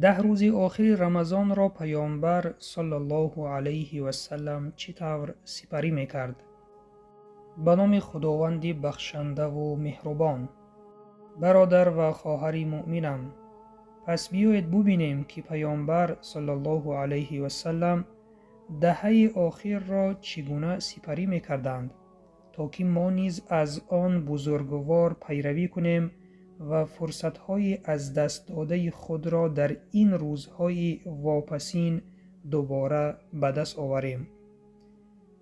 ده روز آخر رمضان را پیامبر صلی الله علیه و سلم چطور سپری میکرد؟ به نام خداوندی بخشنده و مهربان. برادر و خواهر مؤمنم، پس بیایید ببینیم که پیامبر صلی الله علیه و سلم دهه آخر را چگونه سپری میکردند تا که ما نیز از آن بزرگوار پیروی کنیم و فرصت‌های از دست داده خود را در این روزهای واپسین دوباره به دست آوریم.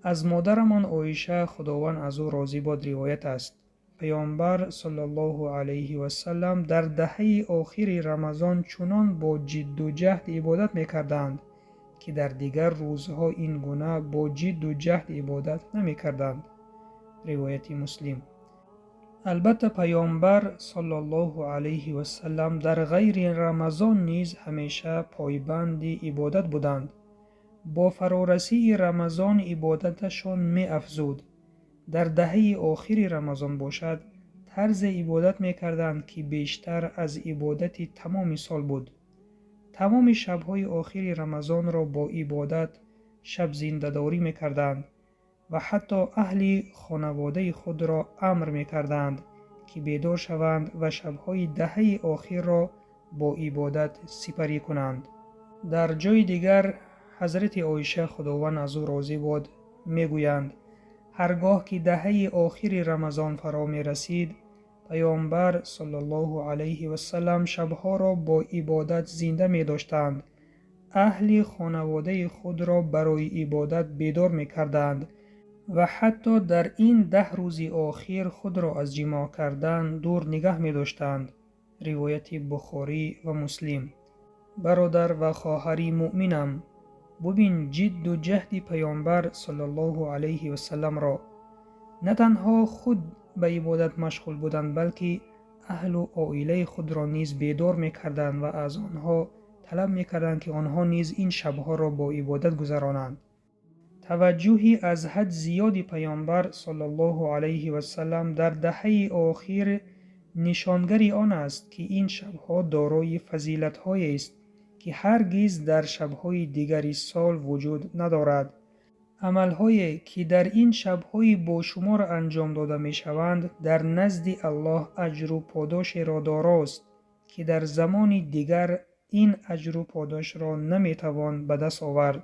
از مادرمان عایشه خداوند از او راضی باد روایت است: پیامبر صلی الله علیه و سلم در دهه آخر رمضان چنان با جد و جهد عبادت می‌کردند که در دیگر روزها این گونه با جد و جهد عبادت نمی‌کردند. روایت مسلم. البته پیامبر صلی الله علیه و سلم در غیر رمضان نیز همیشه پایبند عبادت بودند. با فرارسی رمضان عبادتشان می افزود. در دهه آخر رمضان باشد طرز عبادت می کردند که بیشتر از عبادت تمام سال بود. تمام شبهای آخر رمضان را با عبادت شب زنده‌داری می کردند و حتی اهل خانواده خود را امر می کردند که بیدار شوند و شبهای دهه آخر را با عبادت سپری کنند. در جای دیگر حضرت عایشه خداوند از او راضی باد می گویند: هرگاه که دهه آخر رمضان فرا می رسید، پیامبر صلی الله علیه و سلم شبها را با عبادت زنده می داشتند. اهل خانواده خود را برای عبادت بیدار می کردند و حتی در این 10 روز آخر خود را از جماع کردن دور نگه می داشتند. روایت بخاری و مسلم. برادر و خواهر مؤمنم، ببین جد و جهد پیامبر صلی الله علیه و سلم را. نه تنها خود به عبادت مشغول بودند، بلکه اهل و عائله خود را نیز بیدار می کردند و از آنها طلب می کردند که آنها نیز این شبها را با عبادت گذرانند. توجهی از حد زیادی پیامبر صلی الله علیه و سلم در دهه آخر نشانگری آن است که این شبها دارای فضیلت‌هایی است که هرگز در شبهای دیگری سال وجود ندارد. عمل‌هایی که در این شبهای با شمار انجام داده می‌شوند در نزد الله اجر و پاداش را داراست که در زمان دیگر این اجر و پاداش را نمی‌توان به دست آورد.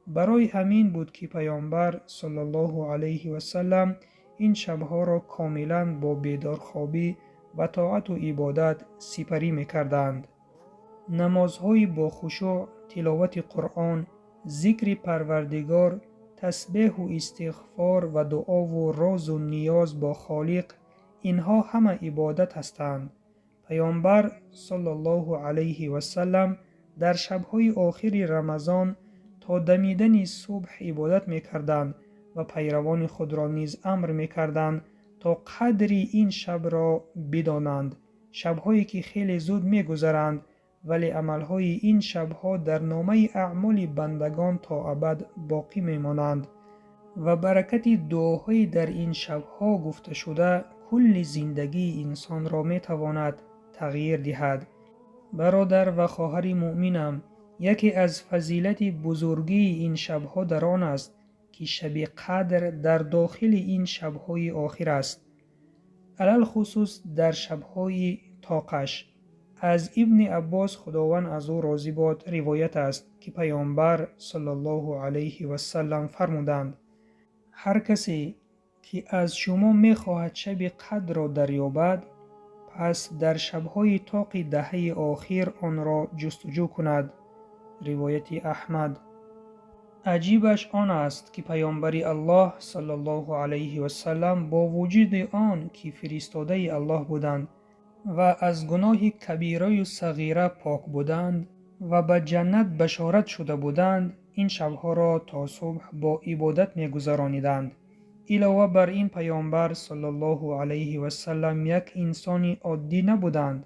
برای همین بود که پیامبر صلی الله علیه و سلم این شبها را کاملا با بیدارخوابی و طاعت و عبادت سپری می‌کردند. نمازهای با خشوع، تلاوت قرآن، ذکر پروردگار، تسبیح و استغفار و دعا و راز و نیاز با خالق، اینها همه عبادت هستند. پیامبر صلی الله علیه و سلم در شبهای آخر رمضان تا دمیدن صبح عبادت می‌کردند و پیروان خود را نیز امر می‌کردند تا قدری این شب را بدانند. شب‌هایی که خیلی زود می‌گذرند، ولی عمل‌های این شب‌ها در نامه اعمال بندگان تا ابد باقی می‌مانند و برکت دعاهای در این شب‌ها گفته شده کل زندگی انسان را می‌تواند تغییر دهد. برادر و خواهر مؤمنم، یکی از فضیلت بزرگی این شب‌ها در آن است که شب قدر در داخل این شب‌های آخر است، علل خصوص در شب‌های طاقش. از ابن عباس خداوند از او راضی باد روایت است که پیامبر صلی الله علیه و سلم فرمودند: هر کسی که از شما می‌خواهد شب قدر را دریابد، پس در شب‌های طاق دهه آخر آن را جستجو کند. روایت احمد. عجیبش آن است که پیامبر الله صلی الله علیه و سلم با وجود آن که فرستاده الله بودند و از گناه کبیره و صغیره پاک بودند و به جنت بشارت شده بودند، این شبها را تا صبح با عبادت می‌گذرانیدند. علاوه بر این پیامبر صلی الله علیه و سلم یک انسان عادی نبودند.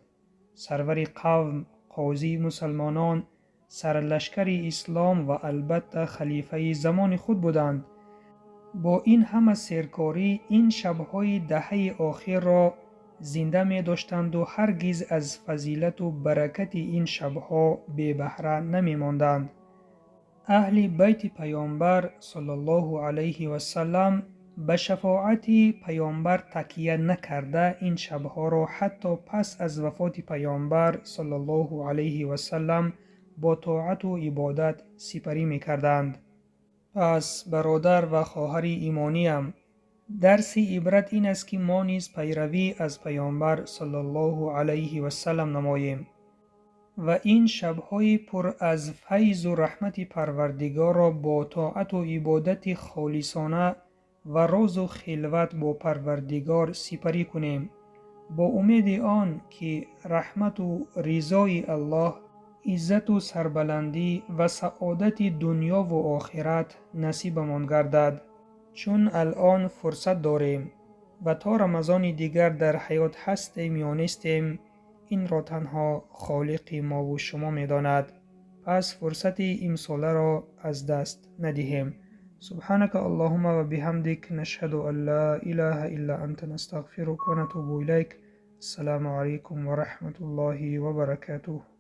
سرور قوم، قاضی مسلمانان، سرلشکر اسلام و البته خلیفه زمان خود بودند. با این همه سرکاری این شبهای دهه آخر را زنده می داشتند و هرگز از فضیلت و برکت این شبها بی بهره نمی ماندند. اهل بیت پیامبر صلی الله علیه و سلم به شفاعت پیامبر تکیه نکرده این شبها را حتی پس از وفات پیامبر صلی الله علیه و سلم با طاعت و عبادت سپری می کردند. پس برادر و خواهر ایمانیم، درس عبرت این است که ما نیز پیروی از پیامبر صلی الله علیه و سلم نماییم و این شبهای پر از فیض و رحمت پروردگار را با طاعت و عبادت خالصانه و راز و خلوت با پروردگار سپری کنیم، با امید آن که رحمت و رضای الله، عزت و سربلندی و سعادت دنیا و آخرت نصیبمان گردد. چون الان فرصت داریم و تا رمضان دیگر در حیات هستیم یا نیستیم، این را تنها خالق ما و شما می داند. پس فرصت امساله را از دست ندهیم. سبحانك اللهم و بحمدك نشهد ان لا اله الا انت نستغفرك و نتوب الیک. السلام علیکم و رحمت الله و برکاته.